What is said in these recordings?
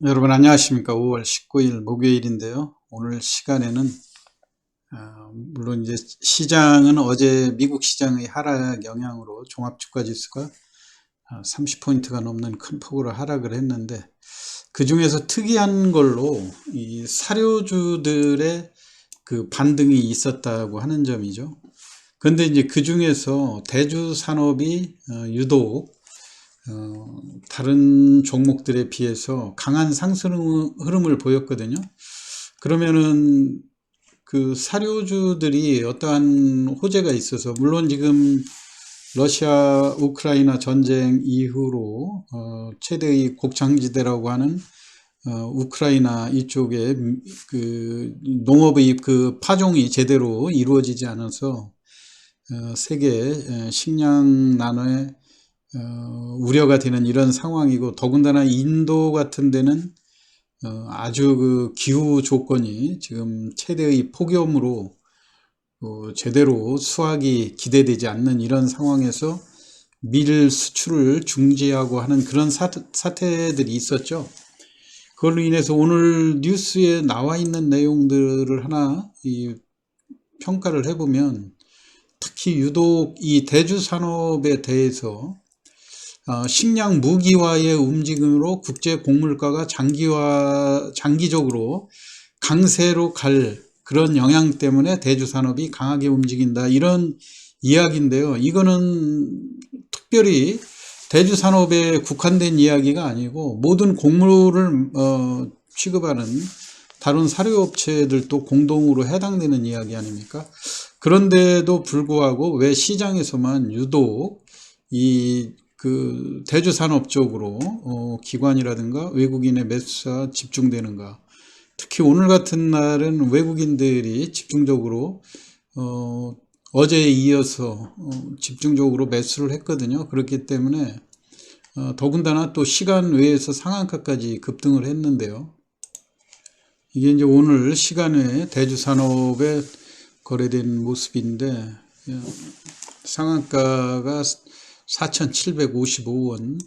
여러분 안녕하십니까. 5월 19일 목요일인데요. 오늘 시간에는 물론 이제 시장은 어제 미국 시장의 하락 영향으로 종합주가지수가 30포인트가 넘는 큰 폭으로 하락을 했는데, 그 중에서 특이한 걸로 이 사료주들의 그 반등이 있었다고 하는 점이죠. 그런데 이제 그 중에서 대주 산업이 유독 다른 종목들에 비해서 강한 상승 흐름을 보였거든요. 그러면은 그 사료주들이 어떠한 호재가 있어서, 물론 지금 러시아 우크라이나 전쟁 이후로 최대의 곡창지대라고 하는 우크라이나 이쪽에 그 농업의 그 파종이 제대로 이루어지지 않아서 세계 식량난에 우려가 되는 이런 상황이고, 더군다나 인도 같은 데는 아주 그 기후 조건이 지금 최대의 폭염으로 제대로 수확이 기대되지 않는 이런 상황에서 밀 수출을 중지하고 하는 그런 사태들이 있었죠. 그걸로 인해서 오늘 뉴스에 나와 있는 내용들을 하나 평가를 해보면, 특히 유독 이 대주 산업에 대해서 식량 무기화의 움직임으로 국제 곡물가가 장기적으로 강세로 갈 그런 영향 때문에 대주 산업이 강하게 움직인다, 이런 이야기인데요. 이거는 특별히 대주 산업에 국한된 이야기가 아니고 모든 곡물을 취급하는 다른 사료업체들도 공동으로 해당되는 이야기 아닙니까? 그런데도 불구하고 왜 시장에서만 유독 그 대주 산업 쪽으로 기관이라든가 외국인의 매수가 집중되는가? 특히 오늘 같은 날은 외국인들이 집중적으로 어제에 이어서 집중적으로 매수를 했거든요. 그렇기 때문에 더군다나 또 시간 외에서 상한가까지 급등을 했는데요. 이게 이제 오늘 시간 외에 대주 산업에 거래된 모습인데, 상한가가 4,755원.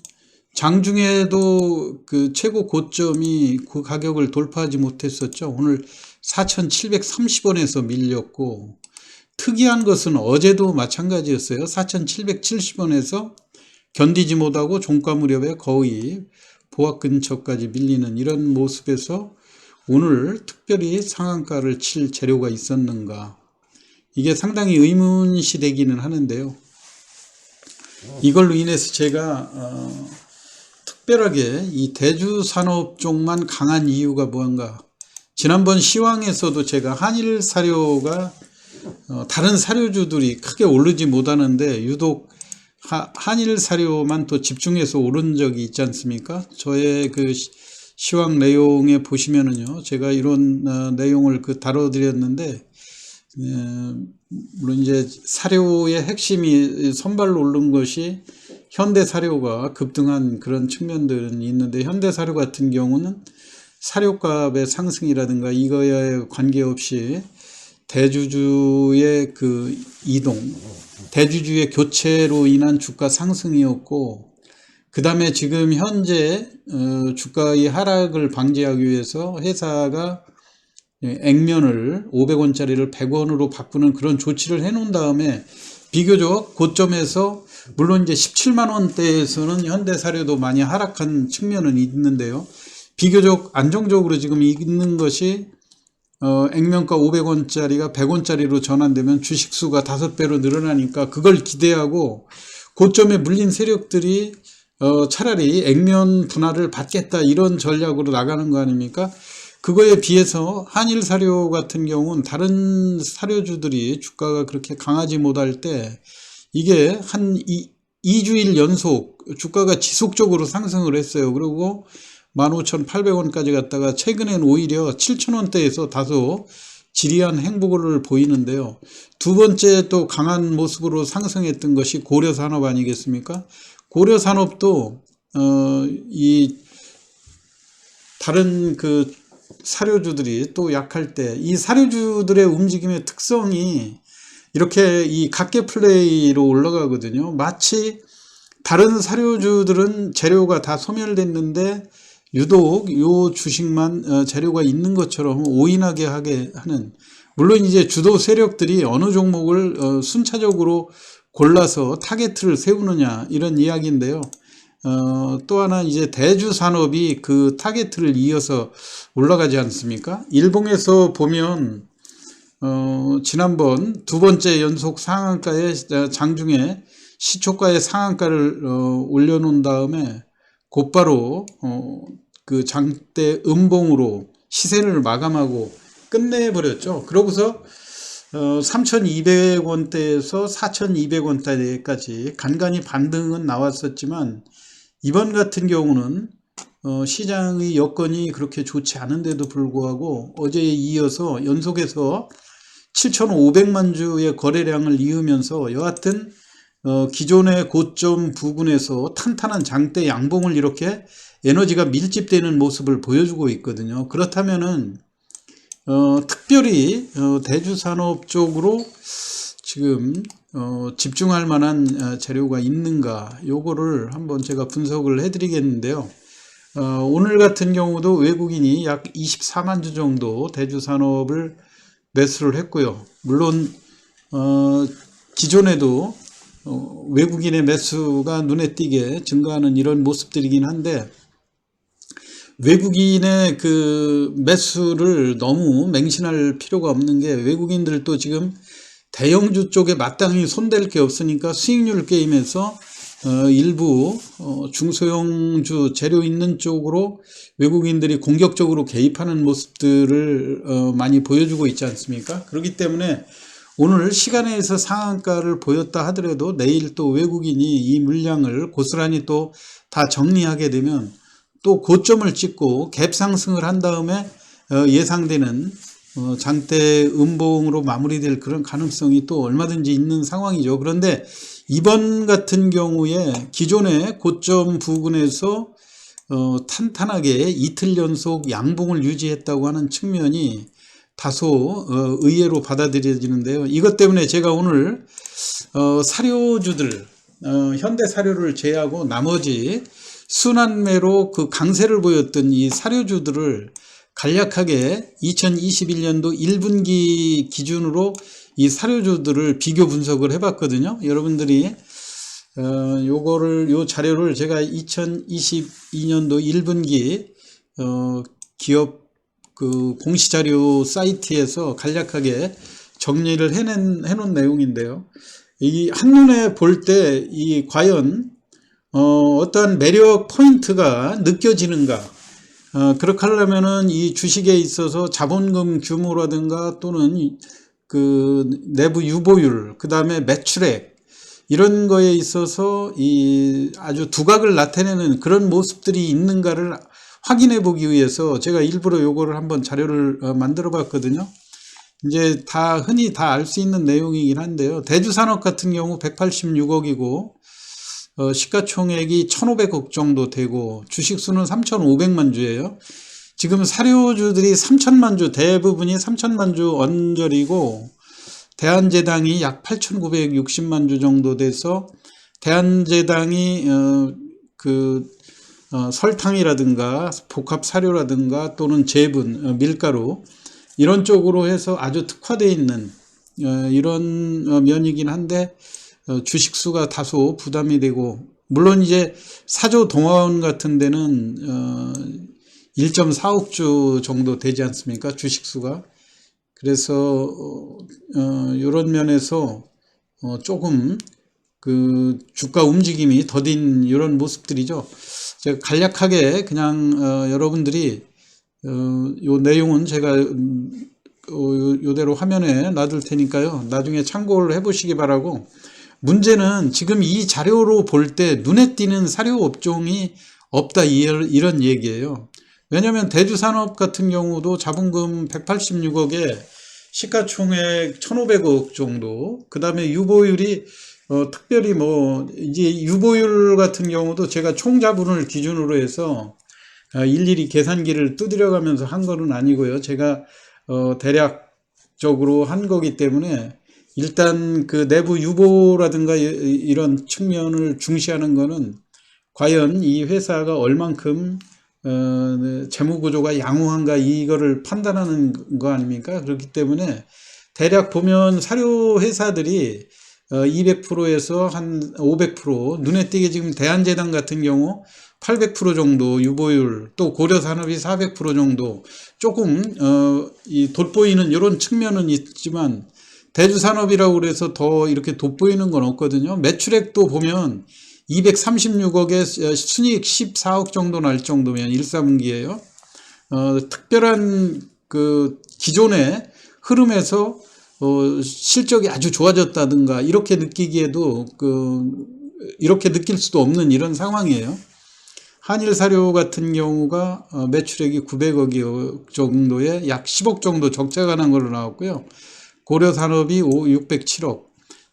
장중에도 그 최고 고점이 그 가격을 돌파하지 못했었죠. 오늘 4,730원에서 밀렸고, 특이한 것은 어제도 마찬가지였어요. 4,770원에서 견디지 못하고 종가 무렵에 거의 보합 근처까지 밀리는 이런 모습에서 오늘 특별히 상한가를 칠 재료가 있었는가, 이게 상당히 의문시 되기는 하는데요. 이걸로 인해서 제가 특별하게 이 대주 산업 쪽만 강한 이유가 무언가, 지난번 시황에서도 제가 한일 사료가 다른 사료주들이 크게 오르지 못하는데 유독 한일 사료만 또 집중해서 오른 적이 있지 않습니까? 저의 그 시황 내용에 보시면은요, 제가 이런 내용을 다뤄드렸는데, 물론 이제 사료의 핵심이 선발로 오른 것이 현대사료가 급등한 그런 측면들은 있는데, 현대사료 같은 경우는 사료값의 상승이라든가 이거에 관계없이 대주주의 그 이동, 대주주의 교체로 인한 주가 상승이었고, 그 다음에 지금 현재 주가의 하락을 방지하기 위해서 회사가 액면을 500원짜리를 100원으로 바꾸는 그런 조치를 해놓은 다음에 비교적 고점에서, 물론 이제 17만 원대에서는 현대사료도 많이 하락한 측면은 있는데요, 비교적 안정적으로 지금 있는 것이 액면가 500원짜리가 100원짜리로 전환되면 주식수가 5배로 늘어나니까 그걸 기대하고 고점에 물린 세력들이 차라리 액면 분할을 받겠다, 이런 전략으로 나가는 거 아닙니까? 그거에 비해서 한일 사료 같은 경우는 다른 사료주들이 주가가 그렇게 강하지 못할 때 이게 한 2주일 연속 주가가 지속적으로 상승을 했어요. 그리고 15,800원까지 갔다가 최근엔 오히려 7,000원대에서 다소 지리한 행보를 보이는데요. 두 번째 또 강한 모습으로 상승했던 것이 고려산업 아니겠습니까? 고려산업도 이 다른 그 사료주들이 또 약할 때, 이 사료주들의 움직임의 특성이 이렇게 이 각계 플레이로 올라가거든요. 마치 다른 사료주들은 재료가 다 소멸됐는데 유독 요 주식만 재료가 있는 것처럼 오인하게 하게 하는, 물론 이제 주도 세력들이 어느 종목을 순차적으로 골라서 타겟을 세우느냐 이런 이야기인데요. 또 하나 이제 대주산업이 그 타겟을 이어서 올라가지 않습니까? 일봉에서 보면 지난번 두 번째 연속 상한가에 장중에 시초가의 상한가를 올려놓은 다음에 곧바로 그 장대 음봉으로 시세를 마감하고 끝내버렸죠. 그러고서 3,200원대에서 4,200원대까지 간간히 반등은 나왔었지만, 이번 같은 경우는 시장의 여건이 그렇게 좋지 않은데도 불구하고 어제에 이어서 연속해서 7,500만 주의 거래량을 이으면서 여하튼 기존의 고점 부근에서 탄탄한 장대 양봉을 이렇게 에너지가 밀집되는 모습을 보여주고 있거든요. 그렇다면은 특별히 대주산업 쪽으로 지금 집중할 만한 재료가 있는가, 요거를 한번 제가 분석을 해드리겠는데요. 오늘 같은 경우도 외국인이 약 24만 주 정도 대주산업을 매수를 했고요. 물론 기존에도 외국인의 매수가 눈에 띄게 증가하는 이런 모습들이긴 한데, 외국인의 그 매수를 너무 맹신할 필요가 없는 게, 외국인들도 지금 대형주 쪽에 마땅히 손댈 게 없으니까 수익률 게임에서 일부 중소형주 재료 있는 쪽으로 외국인들이 공격적으로 개입하는 모습들을 많이 보여주고 있지 않습니까? 그렇기 때문에 오늘 시간에서 상한가를 보였다 하더라도 내일 또 외국인이 이 물량을 고스란히 또 다 정리하게 되면 또 고점을 찍고 갭 상승을 한 다음에 예상되는 장대 음봉으로 마무리될 그런 가능성이 또 얼마든지 있는 상황이죠. 그런데 이번 같은 경우에 기존의 고점 부근에서 탄탄하게 이틀 연속 양봉을 유지했다고 하는 측면이 다소 의외로 받아들여지는데요. 이것 때문에 제가 오늘 사료주들, 현대사료를 제외하고 나머지 순환매로 그 강세를 보였던 이 사료주들을 간략하게 2021년도 1분기 기준으로 이 사료주들을 비교 분석을 해봤거든요. 여러분들이 요 자료를 제가 2022년도 1분기 기업 그 공시자료 사이트에서 간략하게 정리를 해놓은 내용인데요. 이 한눈에 볼 때 이 과연 어떠한 매력 포인트가 느껴지는가? 그렇게 하려면은 이 주식에 있어서 자본금 규모라든가 또는 그 내부 유보율, 그 다음에 매출액, 이런 거에 있어서 이 아주 두각을 나타내는 그런 모습들이 있는가를 확인해 보기 위해서 제가 일부러 요거를 한번 자료를 만들어 봤거든요. 이제 흔히 다 알 수 있는 내용이긴 한데요. 대주산업 같은 경우 186억이고 시가총액이 1,500억 정도 되고 주식수는 3,500만 주예요. 지금 사료주들이 3,000만 주, 대부분이 3,000만 주 언저리고, 대한제당이 약 8,960만 주 정도 돼서, 대한제당이 설탕이라든가 복합 사료라든가 또는 제분, 밀가루 이런 쪽으로 해서 아주 특화되어 있는 이런 면이긴 한데, 주식수가 다소 부담이 되고, 물론 이제 사조 동아원 같은 데는 1.4억 주 정도 되지 않습니까? 주식수가. 그래서 이런 면에서 조금 그 주가 움직임이 더딘 이런 모습들이죠. 제가 간략하게 그냥 여러분들이 요 내용은 제가 요대로 화면에 놔둘 테니까요. 나중에 참고를 해보시기 바라고, 문제는 지금 이 자료로 볼 때 눈에 띄는 사료 업종이 없다, 이런 얘기예요. 왜냐하면 대주산업 같은 경우도 자본금 186억에 시가총액 1,500억 정도, 그 다음에 유보율이 특별히 이제 유보율 같은 경우도 제가 총자본을 기준으로 해서 일일이 계산기를 두드려가면서 한 거는 아니고요. 제가 대략적으로 한 거기 때문에 일단 그 내부 유보라든가 이런 측면을 중시하는 거는 과연 이 회사가 얼만큼 재무 구조가 양호한가 이거를 판단하는 거 아닙니까? 그렇기 때문에 대략 보면 사료 회사들이 200%에서 한 500%, 눈에 띄게 지금 대한제당 같은 경우 800% 정도 유보율, 또 고려산업이 400% 정도, 조금 이 돋보이는 이런 측면은 있지만 대주산업이라고 그래서 더 이렇게 돋보이는 건 없거든요. 매출액도 보면 236억에 순이익 14억 정도 날 정도면 1사분기예요. 특별한 그 기존의 흐름에서 실적이 아주 좋아졌다든가 이렇게 느끼기에도 이렇게 느낄 수도 없는 이런 상황이에요. 한일사료 같은 경우가 매출액이 900억 정도에 약 10억 정도 적자가 난 걸로 나왔고요. 고려산업이 607억,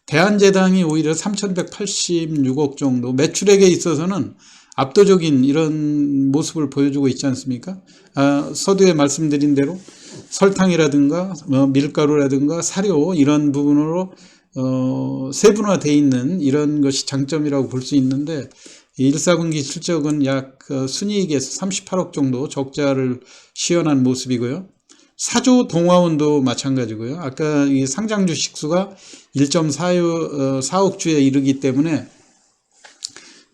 대한제당이 오히려 3186억 정도, 매출액에 있어서는 압도적인 이런 모습을 보여주고 있지 않습니까? 서두에 말씀드린 대로 설탕이라든가 밀가루라든가 사료 이런 부분으로 세분화되어 있는 이런 것이 장점이라고 볼 수 있는데, 1사분기 실적은 약 순이익에서 38억 정도 적자를 시현한 모습이고요. 사조 동화원도 마찬가지고요. 아까 이 상장 주식수가 1.4억 주에 이르기 때문에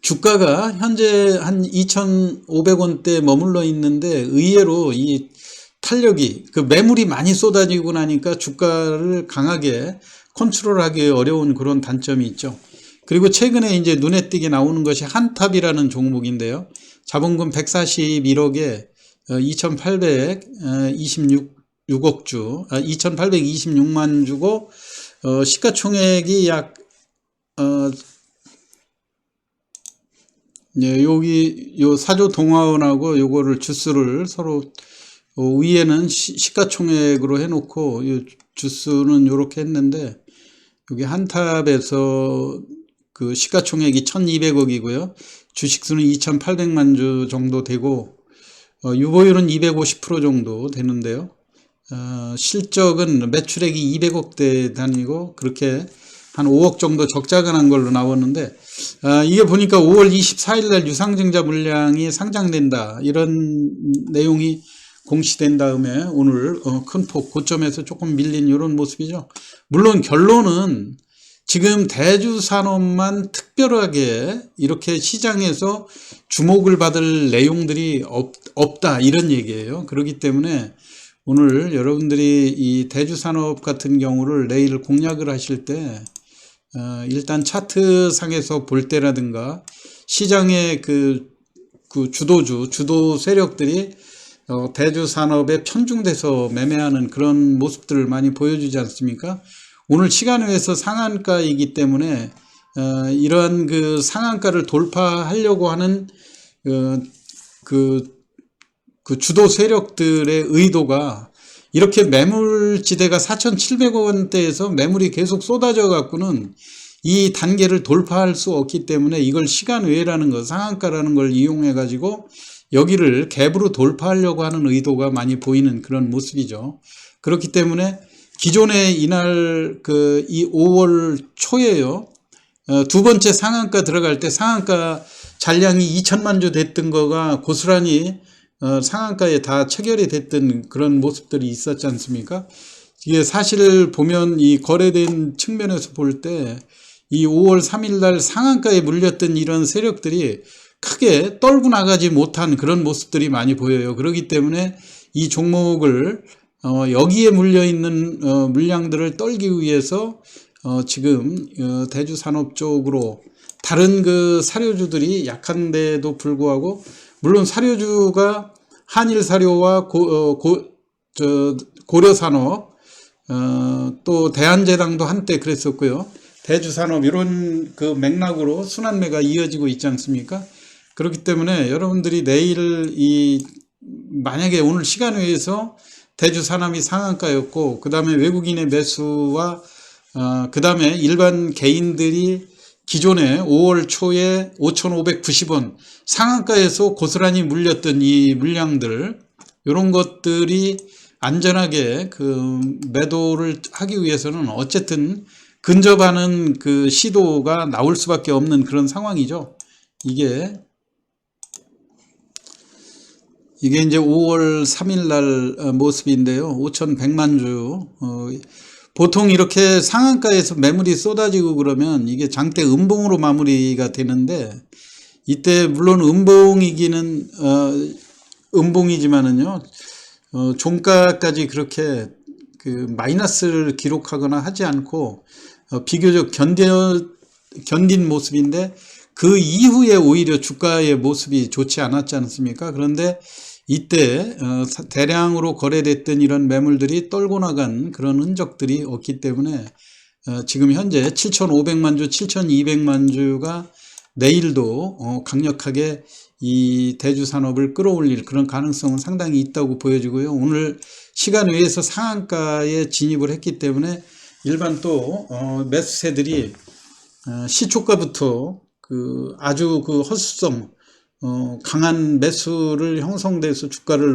주가가 현재 한 2,500원대에 머물러 있는데, 의외로 이 탄력이, 그 매물이 많이 쏟아지고 나니까 주가를 강하게 컨트롤하기 어려운 그런 단점이 있죠. 그리고 최근에 이제 눈에 띄게 나오는 것이 한탑이라는 종목인데요. 자본금 141억에 2,826억 주, 2,826만 주고, 시가총액이 약, 여기, 요 사조 동화원하고 요거를 주수를 서로, 위에는 시가총액으로 해놓고, 요 주수는 요렇게 했는데, 여기 한탑에서 그 시가총액이 1,200억이고요. 주식수는 2,800만 주 정도 되고, 유보율은 250% 정도 되는데요. 실적은 매출액이 200억대 단위고, 그렇게 한 5억 정도 적자가 난 걸로 나왔는데, 이게 보니까 5월 24일 날 유상증자 물량이 상장된다, 이런 내용이 공시된 다음에 오늘 큰 폭 고점에서 조금 밀린 이런 모습이죠. 물론 결론은 지금 대주산업만 특별하게 이렇게 시장에서 주목을 받을 내용들이 없다, 이런 얘기예요. 그렇기 때문에 오늘 여러분들이 이 대주산업 같은 경우를 내일 공략을 하실 때 일단 차트상에서 볼 때라든가 시장의 그 주도 세력들이 대주산업에 편중돼서 매매하는 그런 모습들을 많이 보여주지 않습니까? 오늘 시간외에서 상한가이기 때문에 이러한 그 상한가를 돌파하려고 하는 그 주도 세력들의 의도가, 이렇게 매물지대가 4,700원대에서 매물이 계속 쏟아져 갖고는 이 단계를 돌파할 수 없기 때문에 이걸 시간외라는 것, 상한가라는 걸 이용해 가지고 여기를 갭으로 돌파하려고 하는 의도가 많이 보이는 그런 모습이죠. 그렇기 때문에 기존에 이날 이 5월 초에요. 두 번째 상한가 들어갈 때 상한가 잔량이 2천만 주 됐던 거가 고스란히 상한가에 다 체결이 됐던 그런 모습들이 있었지 않습니까? 이게 사실 보면 이 거래된 측면에서 볼 때 이 5월 3일 날 상한가에 물렸던 이런 세력들이 크게 떨고 나가지 못한 그런 모습들이 많이 보여요. 그렇기 때문에 이 종목을 여기에 물려있는 물량들을 떨기 위해서 지금 대주산업 쪽으로 다른 그 사료주들이 약한데도 불구하고, 물론 사료주가 한일사료와 고려산업, 또 대한제당도 한때 그랬었고요. 대주산업 이런 그 맥락으로 순환매가 이어지고 있지 않습니까? 그렇기 때문에 여러분들이 내일 만약에 오늘 시간 외에서 대주산업이 상한가였고, 그 다음에 외국인의 매수와 그 다음에 일반 개인들이 기존에 5월 초에 5,590원 상한가에서 고스란히 물렸던 이 물량들, 이런 것들이 안전하게 그 매도를 하기 위해서는 어쨌든 근접하는 그 시도가 나올 수밖에 없는 그런 상황이죠. 이게 이게 이제 5월 3일 날 모습인데요. 5,100만 주. 보통 이렇게 상한가에서 매물이 쏟아지고 그러면 이게 장대 음봉으로 마무리가 되는데, 이때 물론 음봉이기는 음봉이지만은요, 종가까지 그렇게 그 마이너스를 기록하거나 하지 않고 비교적 견딘 모습인데, 그 이후에 오히려 주가의 모습이 좋지 않았지 않습니까? 그런데 이때 대량으로 거래됐던 이런 매물들이 떨고 나간 그런 흔적들이 없기 때문에 지금 현재 7,500만 주, 7,200만 주가 내일도 강력하게 이 대주 산업을 끌어올릴 그런 가능성은 상당히 있다고 보여지고요. 오늘 시간 외에서 상한가에 진입을 했기 때문에 일반 또 매수세들이 시초가부터 그 아주 그 헛수성 강한 매수를 형성돼서 주가를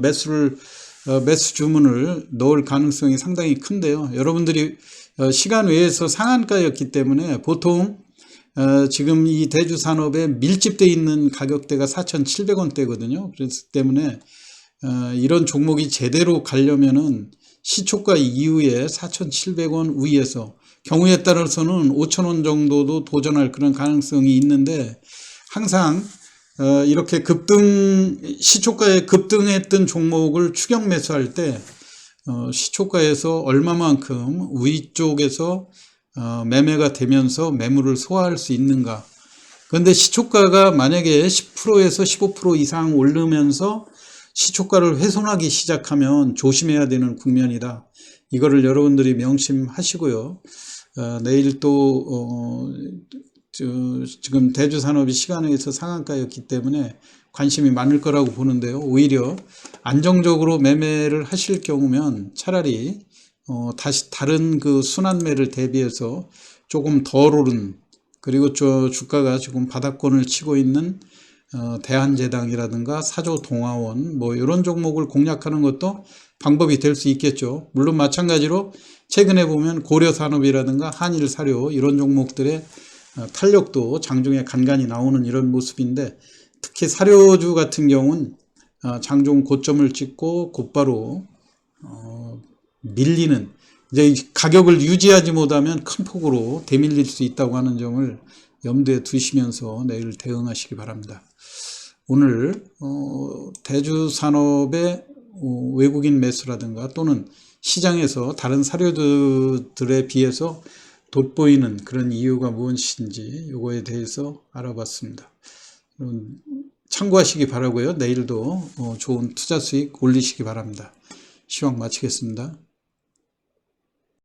매수 주문을 넣을 가능성이 상당히 큰데요. 여러분들이 시간 외에서 상한가였기 때문에 보통 지금 이 대주 산업에 밀집되어 있는 가격대가 4,700원대거든요. 그렇기 때문에 이런 종목이 제대로 가려면은 시초가 이후에 4,700원 위에서 경우에 따라서는 5,000원 정도도 도전할 그런 가능성이 있는데, 항상 이렇게 시초가에 급등했던 종목을 추격 매수할 때 시초가에서 얼마만큼 위쪽에서 매매가 되면서 매물을 소화할 수 있는가. 그런데 시초가가 만약에 10%에서 15% 이상 오르면서 시초가를 훼손하기 시작하면 조심해야 되는 국면이다. 이거를 여러분들이 명심하시고요. 내일 또 지금 대주산업이 시간에서 상한가였기 때문에 관심이 많을 거라고 보는데요. 오히려 안정적으로 매매를 하실 경우면 차라리 다시 다른 그 순환매를 대비해서 조금 덜 오른, 그리고 주가가 지금 바닥권을 치고 있는 대한제당이라든가 사조동아원 뭐 이런 종목을 공략하는 것도 방법이 될 수 있겠죠. 물론 마찬가지로 최근에 보면 고려산업이라든가 한일사료 이런 종목들의 탄력도 장중에 간간히 나오는 이런 모습인데, 특히 사료주 같은 경우는 장중 고점을 찍고 곧바로 밀리는, 이제 가격을 유지하지 못하면 큰 폭으로 대밀릴 수 있다고 하는 점을 염두에 두시면서 내일 대응하시기 바랍니다. 오늘 대주산업의 외국인 매수라든가 또는 시장에서 다른 사료들에 비해서 돋보이는 그런 이유가 무엇인지 이거에 대해서 알아봤습니다. 참고하시기 바라고요. 내일도 좋은 투자 수익 올리시기 바랍니다. 시황 마치겠습니다.